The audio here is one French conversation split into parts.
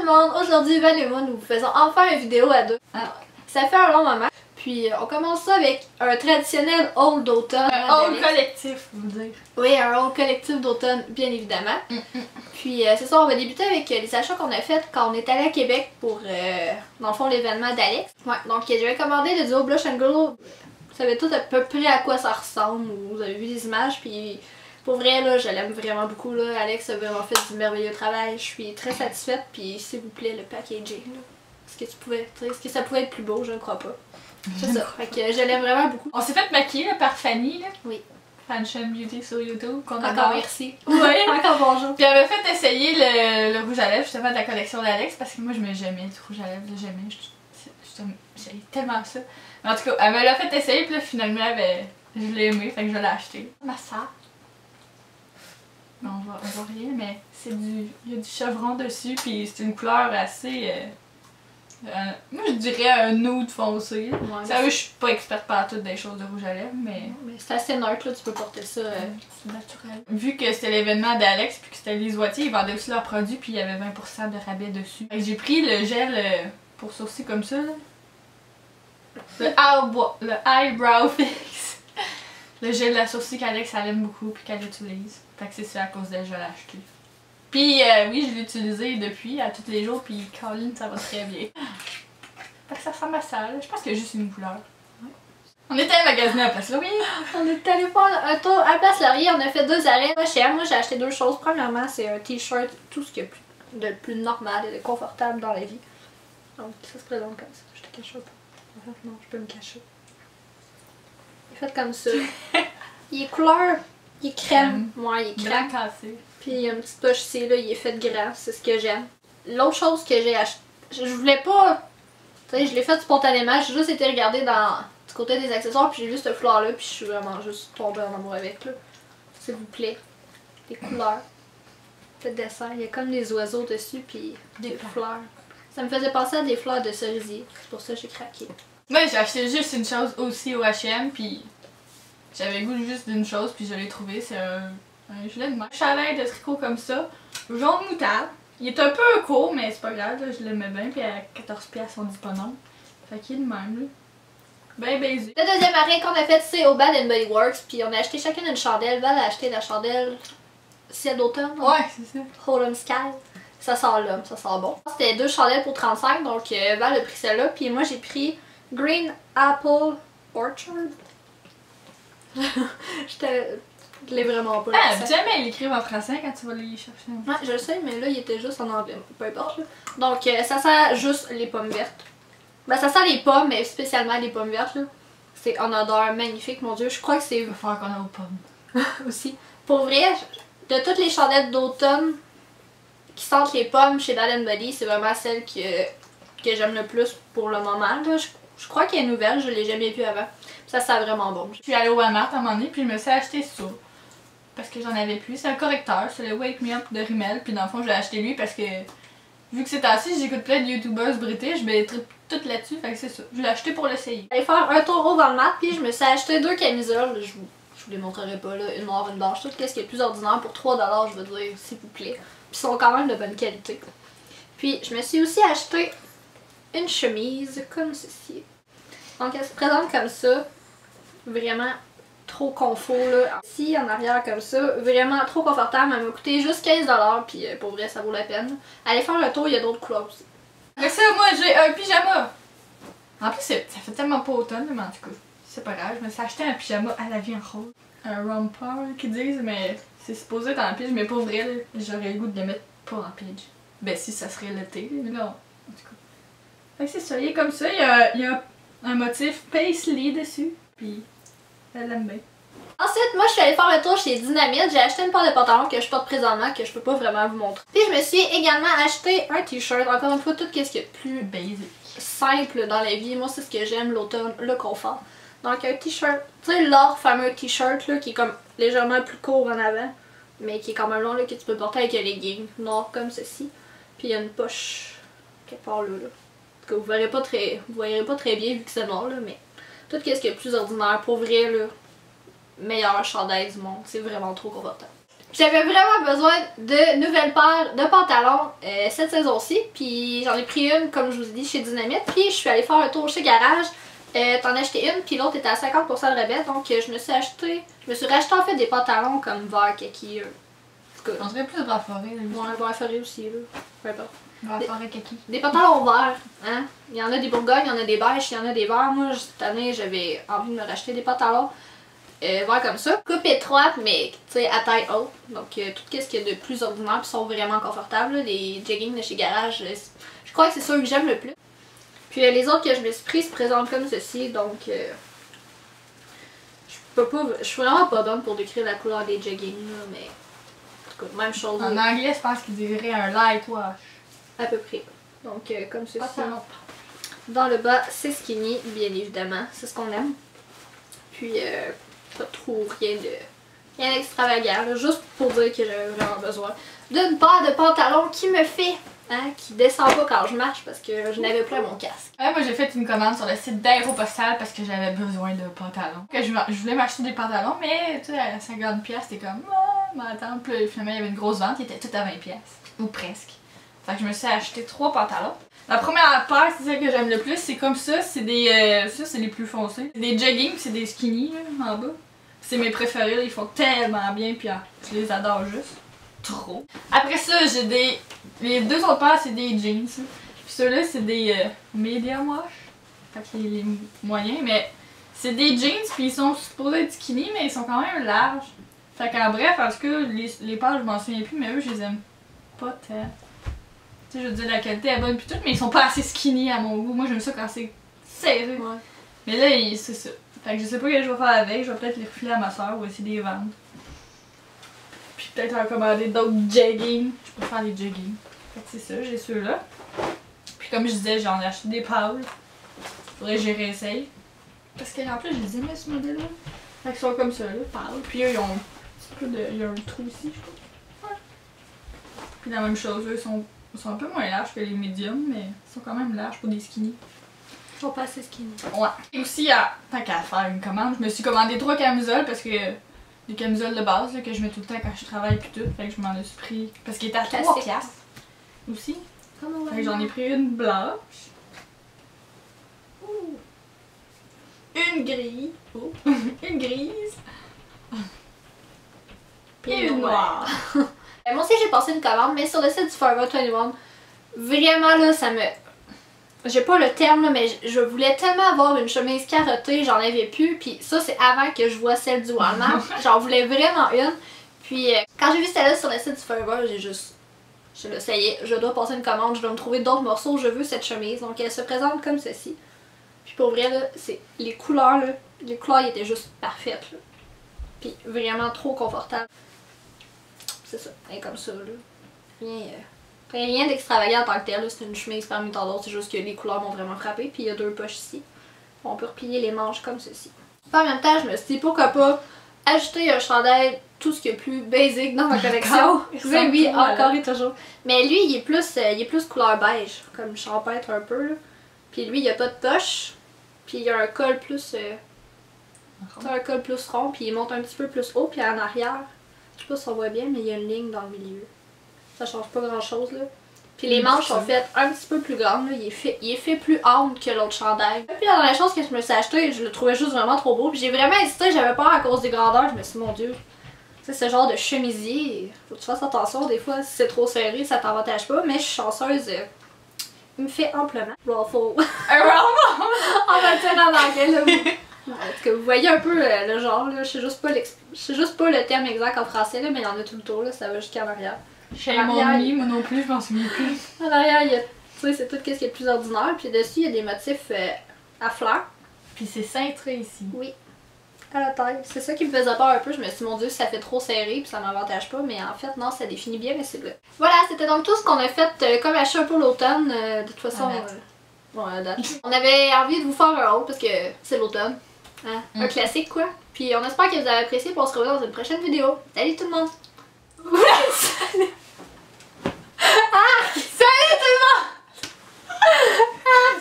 tout le monde! Aujourd'hui, Val et moi, nous faisons enfin une vidéo à deux. Ça fait un long moment. Puis on commence ça avec un traditionnel haul d'automne. Un haul collectif, vous dire. Oui, un haul collectif d'automne, bien évidemment. Puis c'est ça, on va débuter avec les achats qu'on a fait quand on est allé à Québec pour, dans le fond, l'événement d'Alex. Ouais, donc j'avais commandé le duo Blush and Glow. Vous savez tout à peu près à quoi ça ressemble, vous avez vu les images, puis pour vrai, là, je l'aime vraiment beaucoup, là. Alex a vraiment fait du merveilleux travail, je suis très satisfaite, puis s'il vous plaît, le packaging, là. Est-ce que ça pouvait être plus beau? Je ne crois pas. C'est ça, fait que je l'aime vraiment beaucoup. On s'est fait maquiller là, par Fanny, là. Oui. Fanchon Beauty sur YouTube, qu'on Encore adore. merci. Oui. Encore bonjour. Puis elle m'a fait essayer le rouge à lèvres justement de la collection d'Alex parce que moi je mets jamais du rouge à lèvres, jamais. J'ai tellement ça. Mais en tout cas, elle me l'a fait essayer puis là finalement je l'ai aimé, fait que je l'ai acheté. Ma ça. Non, on voit rien, mais c'est il y a du chevron dessus puis c'est une couleur assez. Moi je dirais un nude foncé. Ouais, ça, je suis pas experte par toutes des choses de rouge à lèvres, mais c'est assez neutre là, tu peux porter ça. C'est naturel. Vu que c'était l'événement d'Alex puis que c'était les Oitiers, ils vendaient aussi leurs produits puis il y avait 20% de rabais dessus. J'ai pris le gel pour sourcils comme ça là. Le eyebrow fix. Le gel à sourcils qu'Alex elle aime beaucoup puis qu'elle utilise. Fait que c'est ça à cause d'elle je l'ai acheté. Puis oui, je l'ai utilisé depuis à tous les jours puis Colin ça va très bien. Fait que ça ressemble à ça là. Je pense qu'il y a juste une couleur. Ouais. On était à magasiner à Place Laurier. On est allé faire un tour à Place Laurier, on a fait 2 arrêts. Moi j'ai acheté 2 choses. Premièrement c'est un t-shirt, tout ce qu'il y a de plus normal et de confortable dans la vie. Donc ça se présente comme ça. Je te cache pas. En fait non, je peux me cacher. Il est fait comme ça. Il est couleur, il est crème. Ouais, il est crème. Blanc cassé. Puis il y a une petite poche ici, là, il est fait grand, c'est ce que j'aime. L'autre chose que j'ai acheté, je voulais pas, tu sais, je l'ai fait spontanément, j'ai juste été regarder du côté des accessoires, puis j'ai vu cette fleur là, puis je suis vraiment juste tombée en amour avec, là. S'il vous plaît, des couleurs, le dessin, il y a comme des oiseaux dessus, puis des fleurs. Ça me faisait penser à des fleurs de cerisier, c'est pour ça que j'ai craqué. Moi j'ai acheté juste une chose aussi au H&M, puis j'avais le goût juste d'une chose, puis je l'ai trouvé, c'est un gilet de main. Un chalet de tricot comme ça, jaune moutarde. Il est un peu court, mais c'est pas grave, là, je l'aimais bien, puis à 14$, on dit pas non. Fait qu'il est de même, là. Ben baisé. Le deuxième arrêt qu'on a fait, c'est au Bath & Body Works, puis on a acheté chacune une chandelle. Val a acheté la chandelle ciel d'automne. Ouais, c'est ça. Holland Sky. Ça sent l'homme, ça sent bon. C'était 2 chandelles pour 35, donc Val a pris celle-là, puis moi j'ai pris Green Apple Orchard. Je l'ai vraiment pas. Ah, jamais ils l'écrivent en français quand tu vas les chercher. Ouais, je le sais, mais là il était juste en anglais, peu importe. Là. Donc ça sent juste les pommes vertes. Ben ça sent les pommes, mais spécialement les pommes vertes là. C'est en odeur magnifique, mon dieu. Je crois que c'est. Il va falloir qu'on a aux pommes. Aussi. Pour vrai, de toutes les chandelles d'automne qui sentent les pommes chez Bath & Body, c'est vraiment celle que j'aime le plus pour le moment. Là. Je crois qu'elle est nouvelle, je l'ai jamais vue avant. Ça sent vraiment bon. Je suis allée au Walmart à un moment donné, puis je me suis acheté ça. Parce que j'en avais plus. C'est un correcteur, c'est le Wake Me Up de Rimmel. Puis dans le fond, je l'ai acheté lui parce que vu que c'est assis, j'écoute plein de youtubeuses british, ben toutes là-dessus, fait que c'est ça. Je l'ai acheté pour l'essayer. J'allais faire un tour au Walmart, puis je me suis acheté 2 camisoles. Je vous les montrerai pas là, une noire, une blanche. Tout ce qui est plus ordinaire pour 3$, je veux dire, s'il vous plaît. Puis ils sont quand même de bonne qualité. Puis je me suis aussi acheté une chemise comme ceci. Donc elle se présente comme ça. Vraiment trop confort là. Ici en arrière comme ça, vraiment trop confortable. Elle m'a coûté juste 15$, puis pour vrai ça vaut la peine. Allez faire le tour, il y a d'autres couleurs aussi. Mais ça, moi j'ai un pyjama. En plus ça fait tellement pas automne, mais en tout cas, c'est pas grave. Je me suis acheté un pyjama à la vie en rose. Un romper qu'ils disent, mais c'est supposé être en pige, mais pour vrai, j'aurais le goût de le mettre pas en pige. Ben si ça serait l'été, mais là, en tout cas. Fait que c'est ça, il est comme ça, il y a un motif paisley dessus, puis elle l'aime bien. Ensuite, moi je suis allée faire le tour chez Dynamite, j'ai acheté une paire de pantalons que je porte présentement que je peux pas vraiment vous montrer. Puis je me suis également acheté un t-shirt, encore une fois tout ce qui est plus basic, simple dans la vie. Moi c'est ce que j'aime, l'automne, le confort. Donc un t-shirt, tu sais leur fameux t-shirt là qui est comme légèrement plus court en avant, mais qui est quand même long là que tu peux porter avec un legging noir comme ceci. Puis il y a une poche quelque part là. Que vous verrez pas très bien vu que c'est noir là, mais tout ce qui est plus ordinaire, pour vrai là, meilleur chandail du monde, c'est vraiment trop confortable. J'avais vraiment besoin de nouvelles paires de pantalons cette saison-ci. Puis j'en ai pris une, comme je vous ai dit, chez Dynamite. Puis je suis allée faire un tour chez Garage. T'en as acheté une, puis l'autre était à 50% de rabais. Donc je me suis racheté en fait des pantalons comme vert kaki. On dirait plus bras forêt. Ouais, bras forêt aussi, là. Peu importe. Bras forêt kaki. Des pantalons verts, hein. Il y en a des bourgognes, il y en a des beiges, il y en a des verts. Moi, cette année, j'avais envie de me racheter des pantalons verts comme ça. Coupe étroite, mais tu sais, à taille haute. Donc, tout ce qu'il y a de plus ordinaire, puis sont vraiment confortables. Là. Les jeggings de chez Garage, je crois que c'est ceux que j'aime le plus. Puis les autres que je me suis pris se présentent comme ceci, donc je suis vraiment pas bonne pour décrire la couleur des jeggings, là, mais en tout cas, même chose. En anglais, je pense qu'il dirait un light wash. À peu près. Donc comme ceci. Dans le bas, c'est skinny, bien évidemment, c'est ce qu'on aime. Puis pas trop rien d'extravagant, là, juste pour dire que j'avais vraiment besoin d'une paire de pantalons qui me fait. Hein, qui descend pas quand je marche parce que je n'avais plus mon casque. Ouais, moi j'ai fait une commande sur le site d'Aéropostale parce que j'avais besoin de pantalons. Je voulais m'acheter des pantalons, mais tu sais, à 50$, c'était comme mais attends, puis finalement il y avait une grosse vente, qui était tout à 20$. Ou presque. Fait que je me suis acheté 3 pantalons. La première paire, c'est celle que j'aime le plus, c'est comme ça, c'est des. Ça, c'est les plus foncés. C'est des joggings, c'est des skinny là, en bas. C'est mes préférés, là, ils font tellement bien, puis je les adore juste. Trop. Après ça, j'ai des. Les deux autres paires, c'est des jeans. Puis ceux-là, c'est des medium wash. Fait que les moyens, mais c'est des jeans, puis ils sont supposés être skinny, mais ils sont quand même larges. Fait qu'en bref, en tout cas, les paires, je m'en souviens plus, mais eux, je les aime pas tant. Tu sais, je veux dire, la qualité est bonne, puis tout, mais ils sont pas assez skinny à mon goût. Moi, j'aime ça quand c'est serré. Ouais. Mais là, c'est ça. Fait que je sais pas ce que je vais faire avec. Je vais peut-être les refiler à ma soeur ou essayer de les vendre. Puis peut-être en commander d'autres jeggings. Je préfère les jeggings. Fait que c'est ça, j'ai ceux-là. Puis comme je disais, j'en ai acheté des pâles. Faudrait que j'y réessaye. Parce qu'en plus, je les aimais ce modèle-là. Fait qu'ils sont comme ça, là, pâles. Puis eux, ils ont un petit peu de. Il y a un trou ici, je crois. Ouais. Puis la même chose, eux, ils sont un peu moins larges que les médiums, mais ils sont quand même larges pour des skinny. Ils sont pas assez skinny. Ouais. Et aussi, tant qu'à faire une commande, je me suis commandé 3 camisoles parce que. Des camisoles de base là, que je mets tout le temps quand je travaille puis tout. Fait que je m'en ai pris. Parce qu'il était à 3$ aussi. Fait que j'en ai pris une blanche. Ouh. Une grise. Oh. Une grise. Et une noire. Moi aussi j'ai passé une commande, mais sur le site du Forever 21. Vraiment là, ça me. J'ai pas le terme là, mais je voulais tellement avoir une chemise carottée, j'en avais plus. Puis ça, c'est avant que je vois celle du Walmart. J'en voulais vraiment une. Puis quand j'ai vu celle-là sur le site du Forever, j'ai juste. Je le ça y est, je dois passer une commande, je dois me trouver d'autres morceaux, je veux cette chemise. Donc elle se présente comme ceci. Puis pour vrai, là, c'est les couleurs, là. Les couleurs étaient juste parfaites, là. Puis vraiment trop confortable. C'est ça, elle est comme ça, là. Rien d'extravagant en tant que tel, c'est une chemise parmi tant d'autres, c'est juste que les couleurs m'ont vraiment frappé. Puis il y a 2 poches ici. On peut replier les manches comme ceci. En même temps, je me suis dit pourquoi pas ajouter un chandail, tout ce qui est plus basic dans ma collection. Oui, oui, encore et toujours. Mais lui, il est plus couleur beige, comme champêtre un peu. Là. Puis lui, il n'y a pas de poche. Puis il y a un col plus. Un col plus rond, puis il monte un petit peu plus haut, puis en arrière. Je sais pas si on voit bien, mais il y a une ligne dans le milieu. Ça change pas grand chose là. Puis les manches sont faites un petit peu plus grandes là. Il est fait plus ample que l'autre chandail. Puis la dernière chose que je me suis acheté, je le trouvais juste vraiment trop beau. Puis j'ai vraiment hésité, j'avais peur à cause des grandeurs. Je me suis dit mon dieu. Tu sais, ce genre de chemisier, faut que tu fasses attention des fois. Si c'est trop serré, ça t'avantage pas. Mais je suis chanceuse. Il me fait amplement. Ruffle. Un ruffle! On va le dire en anglais là. En tout cas, vous voyez un peu le genre là. Je sais juste pas le terme exact en français là, mais il y en a tout le tour là. Ça va jusqu'à l'arrière. Shame on me, moi non plus, je m'en souviens plus. En arrière, il y a, tu sais, c'est tout ce qui est le plus ordinaire. Puis dessus, il y a des motifs à fleurs. Puis c'est cintré ici. Oui, à la taille. C'est ça qui me faisait peur un peu. Je me suis dit, mon dieu, ça fait trop serré, puis ça m'avantage pas. Mais en fait, non, ça définit bien mes cibles. Voilà, c'était donc tout ce qu'on a fait comme achat un peu l'automne. De toute façon, à date. On avait envie de vous faire un haul parce que c'est l'automne. Hein? Un classique, quoi. Puis on espère que vous avez apprécié. Pour se revoir dans une prochaine vidéo. Salut tout le monde! Salut! Ah! Salut tout le monde!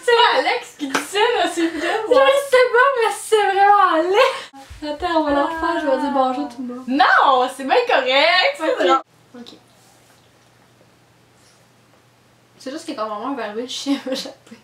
C'est Alex qui dit ça dans ses vidéos. Je sais pas, mais c'est vraiment laid. Attends, on va le refaire, je vais dire bonjour tout le monde. Non, c'est bien correct. c'était comme vraiment un verbe du chien échappé.